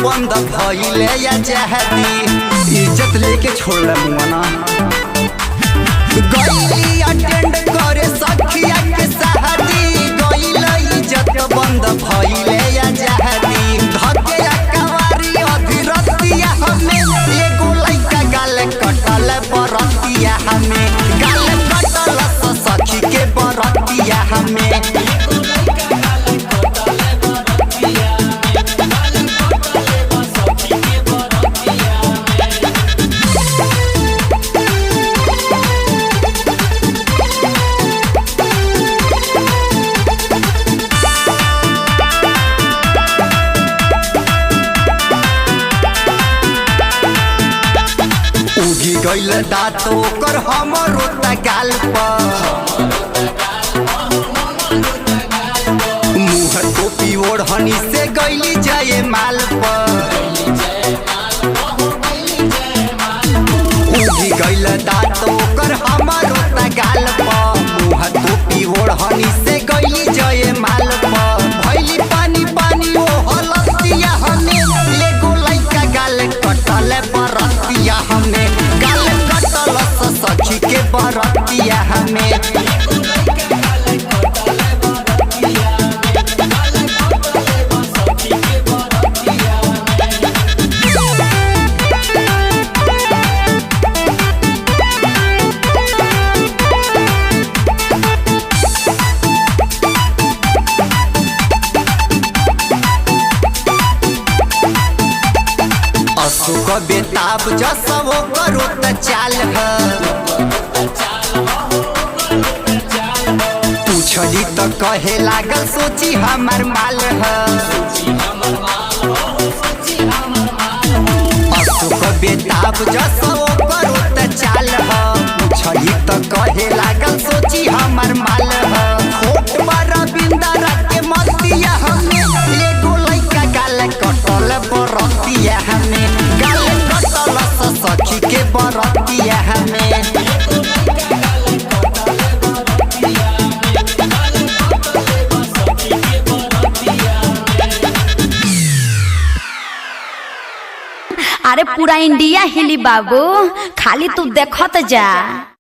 बंद भइले या जहदी इज्जत लेके छोड़ मुआना गईली अटेंड करे सखिया के शादी गईल इज्जत बंद भइले या जहदी धके कवारी अधरतिया हमें एगो लइका गाल कटल बरतिया हमें गाल कटल सखी के बरतिया हमें उगी गईल दाँत ओकर हमरो गाल पर मुँह टोपी ओढ़नी से गईली जाए माल पर उगी गईल दाँत ओकर हमरो गाल पर मुँह टोपी ओढ़नी से गईली जाए माल पर भइली पानी पानी ओ हलतिया हमें एगो लइका गाल कटल बरतिया हमें सखी के बरतिया हमें अशोक बेताब जसवो करो त चाल है पूछली तो कहे लागल सोची हमार माल है अशोक बेताब जसवो करो त चाल है पूछली तो कहे लागल सोची हमार माल है खोट बड़ा बिंदा के मतिया हमें एगो लइका गाल कटल बरतिया हमें गाल कटल सखी के बरतिया हमें अरे पूरा इंडिया हिली बाबू, खाली तू देखत जा।